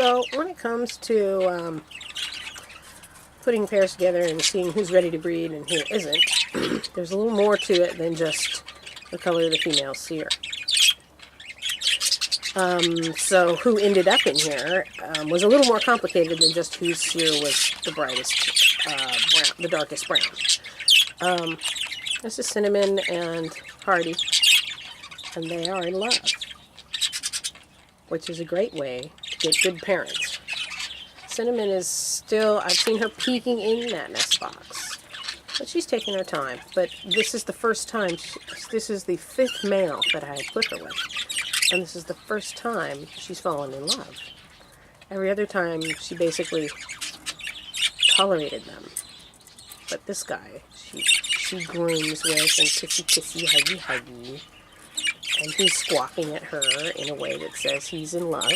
So when it comes to putting pairs together and seeing who's ready to breed and who isn't, there's a little more to it than just the color of the female seer. So who ended up in here was a little more complicated than just whose seer was the brightest brown, the darkest brown. This is Cinnamon and Hardy, and they are in love, which is a great way to get good parents. Cinnamon is still, I've seen her peeking in that nest box, but she's taking her time. But this is the first time, this is the 5th male that I had put her with, and this is the first time she's fallen in love. Every other time she basically tolerated them, but this guy, she grooms with and kissy, huggy, huggy. And he's squawking at her in a way that says he's in love.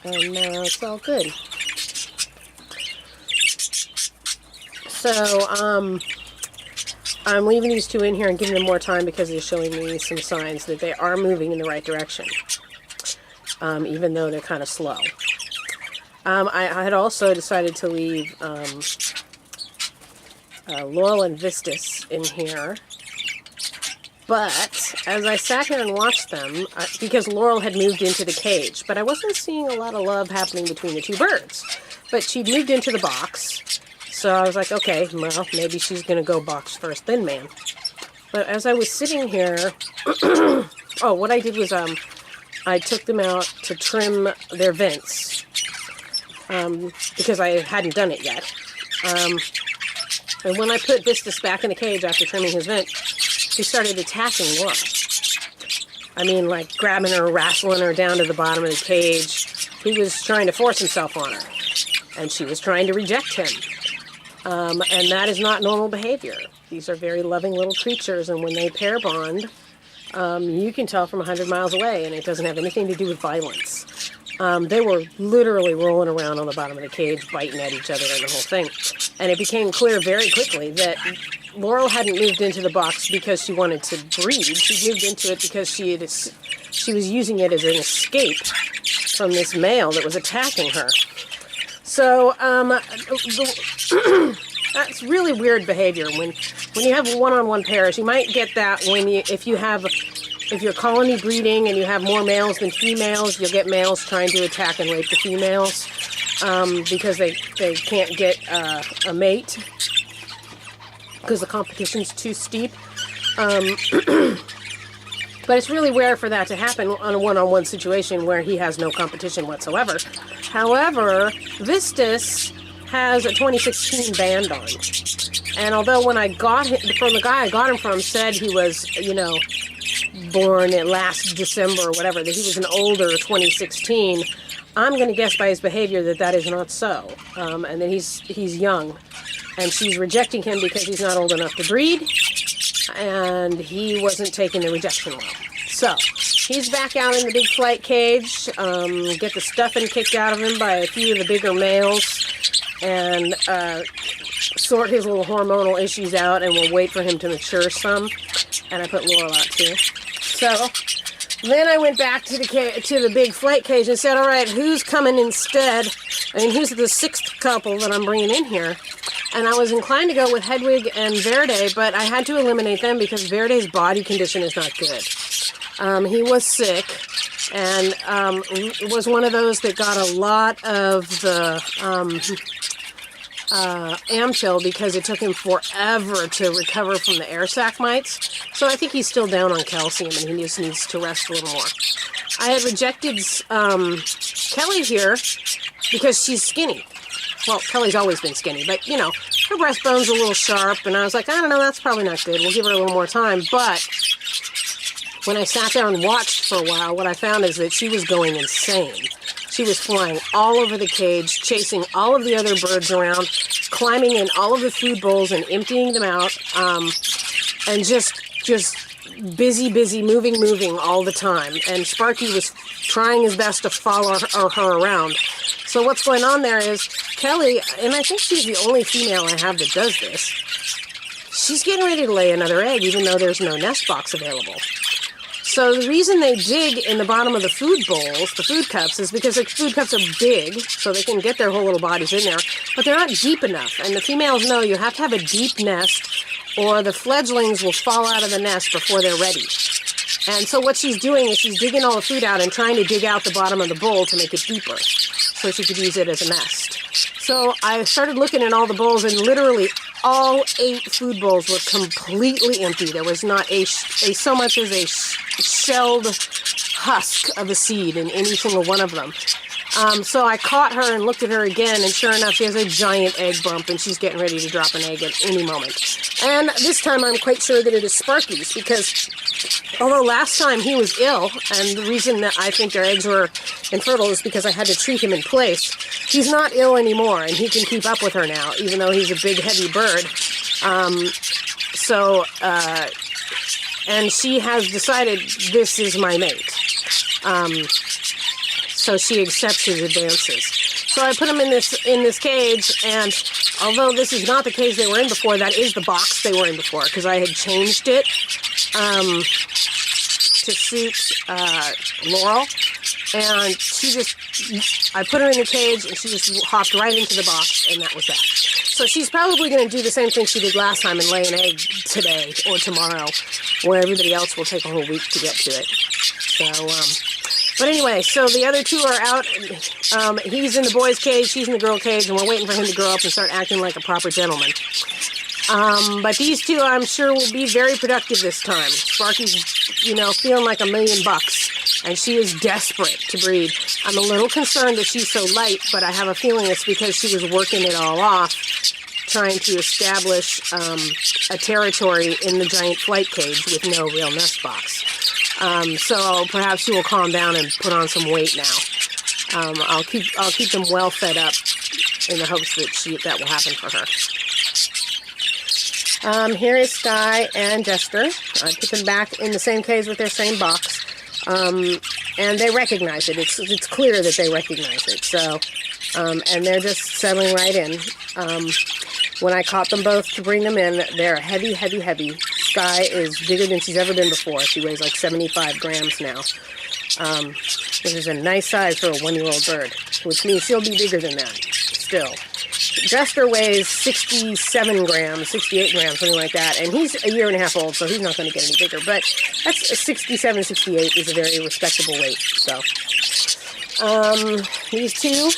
And it's all good. So, I'm leaving these two in here and giving them more time because they're showing me some signs that they are moving in the right direction. Even though they're kind of slow. I had also decided to leave Laurel and Vistus in here. But as I sat here and watched them, because Laurel had moved into the cage, but I wasn't seeing a lot of love happening between the two birds. But she'd moved into the box, so I was like, okay, well, maybe she's going to go box first, then man. But as I was sitting here, oh, what I did was I took them out to trim their vents, because I hadn't done it yet. And when I put Vistus back in the cage after trimming his vent, he started attacking Laura. I mean, like grabbing her, wrestling her down to the bottom of the cage. He was trying to force himself on her, and she was trying to reject him. And that is not normal behavior. These are very loving little creatures, and when they pair bond, you can tell from 100 miles away, and it doesn't have anything to do with violence. They were literally rolling around on the bottom of the cage, biting at each other and the whole thing. And it became clear very quickly that Laurel hadn't moved into the box because she wanted to breed. She moved into it because she was using it as an escape from this male that was attacking her. So that's really weird behavior. When you have one-on-one pairs, you might get that if you're colony breeding and you have more males than females, you'll get males trying to attack and rape the females because they can't get a mate because the competition's too steep. But it's really rare for that to happen on a one-on-one situation where he has no competition whatsoever. However, Vistus has a 2016 band on. And although when I got him, from the guy I got him from said he was, born last December or whatever, that he was an older 2016, I'm going to guess by his behavior that is not so. And that he's young. And she's rejecting him because he's not old enough to breed. And he wasn't taking the rejection well. So, he's back out in the big flight cage. Get the stuffing kicked out of him by a few of the bigger males. And sort his little hormonal issues out, and we'll wait for him to mature some. And I put Laurel out too. So, then I went back to the big flight cage and said, all right, who's coming instead? Who's the 6th couple that I'm bringing in here? And I was inclined to go with Hedwig and Verde, but I had to eliminate them because Verde's body condition is not good. He was sick, and was one of those that got a lot of the Amtil because it took him forever to recover from the air sac mites. So I think he's still down on calcium, and he just needs to rest a little more. I had rejected Kelly here because she's skinny. Well, Kelly's always been skinny, but, her breastbone's a little sharp, and I was like, I don't know, that's probably not good. We'll give her a little more time. But when I sat there and watched for a while, what I found is that she was going insane. She was flying all over the cage, chasing all of the other birds around, climbing in all of the food bowls and emptying them out, and just busy, moving all the time. And Sparky was trying his best to follow her around. So what's going on there is Kelly, and I think she's the only female I have that does this, she's getting ready to lay another egg even though there's no nest box available. So the reason they dig in the bottom of the food bowls, the food cups, is because the food cups are big, so they can get their whole little bodies in there, but they're not deep enough. And the females know you have to have a deep nest, or the fledglings will fall out of the nest before they're ready. And so what she's doing is she's digging all the food out and trying to dig out the bottom of the bowl to make it deeper, so she could use it as a nest. So I started looking at all the bowls, and literally all 8 food bowls were completely empty. There was not so much as a shelled husk of a seed in any single one of them. So I caught her and looked at her again, and sure enough, she has a giant egg bump, and she's getting ready to drop an egg at any moment. And this time I'm quite sure that it is Sparky's, because although last time he was ill, and the reason that I think their eggs were infertile is because I had to treat him in place, he's not ill anymore, and he can keep up with her now, even though he's a big, heavy bird. And she has decided this is my mate. So she accepts his advances. So I put them in this cage, and although this is not the cage they were in before, that is the box they were in before, because I had changed it to suit Laurel. And I put her in the cage, and she just hopped right into the box, and that was that. So she's probably going to do the same thing she did last time and lay an egg today or tomorrow, where everybody else will take a whole week to get to it. So, but anyway, so the other 2 are out. He's in the boy's cage, she's in the girl cage, and we're waiting for him to grow up and start acting like a proper gentleman. But these 2, I'm sure, will be very productive this time. Sparky's, feeling like $1,000,000, and she is desperate to breed. I'm a little concerned that she's so light, but I have a feeling it's because she was working it all off, trying to establish a territory in the giant flight cage with no real nest box. So perhaps she will calm down and put on some weight now. I'll keep them well fed up in the hopes that will happen for her. Here is Sky and Jester. I put them back in the same cage with their same box, and they recognize it. It's clear that they recognize it. So, and they're just settling right in. When I caught them both to bring them in, they're heavy, heavy, heavy. Sky is bigger than she's ever been before. She weighs like 75 grams now. This is a nice size for a 1-year-old bird, which means she'll be bigger than that still. Jester weighs 67 grams, 68 grams, something like that, and he's a 1.5 years old, so he's not going to get any bigger, but that's 67, 68 is a very respectable weight. So, these 2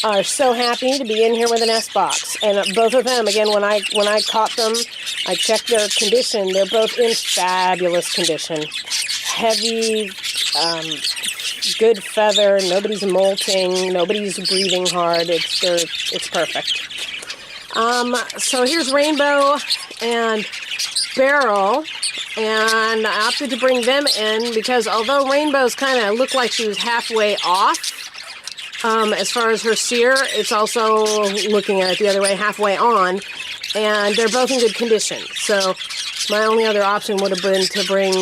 are so happy to be in here with a nest box, and both of them, again, when I caught them, I checked their condition. They're both in fabulous condition. Heavy, good feather, nobody's molting, nobody's breathing hard. It's perfect. So here's Rainbow and Beryl, and I opted to bring them in because although Rainbow's kind of looked like she was halfway off, as far as her sear, it's also, looking at it the other way, halfway on, and they're both in good condition. So my only other option would have been to bring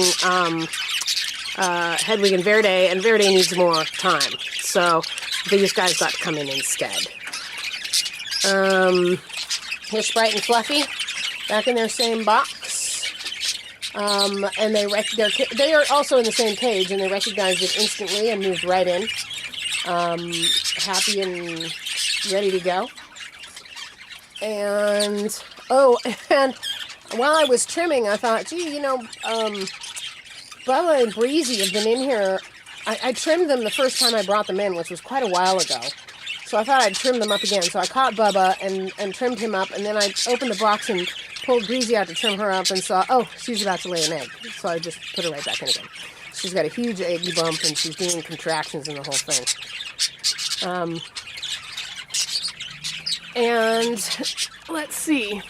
Hedwig and Verde needs more time. So these guys got to come in instead. Here's Sprite and Fluffy, back in their same box. And they are also in the same cage, and they recognized it instantly and moved right in. Happy and ready to go. And while I was trimming, I thought, gee, Bubba and Breezy have been in here. I trimmed them the first time I brought them in, which was quite a while ago. So I thought I'd trim them up again. So I caught Bubba and trimmed him up, and then I opened the box and pulled Breezy out to trim her up and saw, oh, she's about to lay an egg. So I just put her right back in again. She's got a huge eggy bump, and she's doing contractions in the whole thing. And let's see.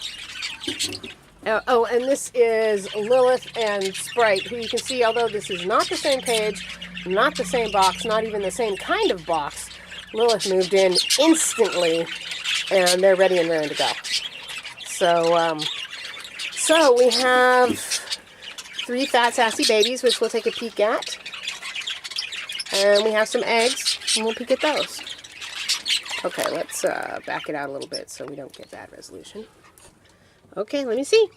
And this is Lilith and Sprite, who you can see, although this is not the same page, not the same box, not even the same kind of box, Lilith moved in instantly, and they're ready and raring to go. So we have 3 fat, sassy babies, which we'll take a peek at. And we have some eggs, and we'll peek at those. Okay, let's back it out a little bit so we don't get bad resolution. Okay, let me see.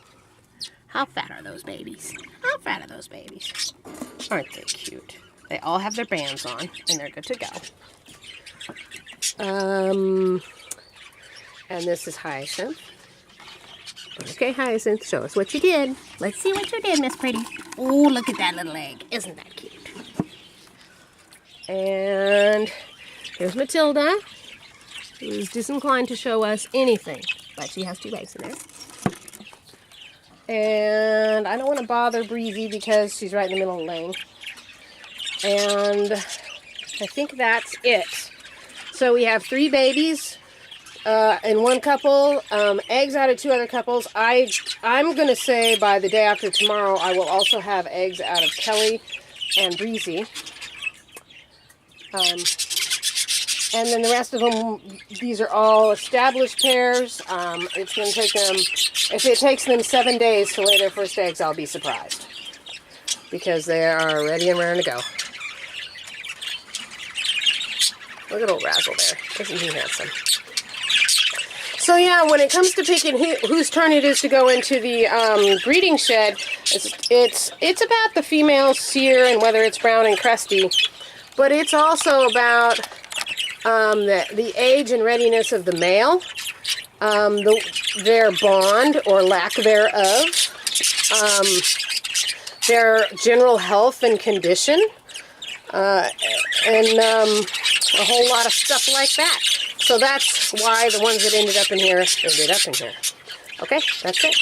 How fat are those babies? How fat are those babies? Aren't they cute? They all have their bands on, and they're good to go. And this is Hyacinth. Okay, Hyacinth, show us what you did. Let's see what you did, Miss Pretty. Oh, look at that little egg. Isn't that cute? And here's Matilda, who's disinclined to show us anything, but she has 2 eggs in there. And I don't want to bother Breezy because she's right in the middle of the laying. And I think that's it. So we have 3 babies in one couple, eggs out of 2 other couples. I'm going to say by the day after tomorrow, I will also have eggs out of Kelly and Breezy. And then the rest of them, these are all established pairs. It's going to take them, if it takes them 7 days to lay their first eggs, I'll be surprised. Because they are ready and raring to go. Look at old Razzle there. Isn't he handsome? So yeah, when it comes to picking whose turn it is to go into the breeding shed, it's about the female seer and whether it's brown and crusty. But it's also about the age and readiness of the male, their bond or lack thereof, their general health and condition, and a whole lot of stuff like that. So that's why the ones that ended up in here. Okay, that's it.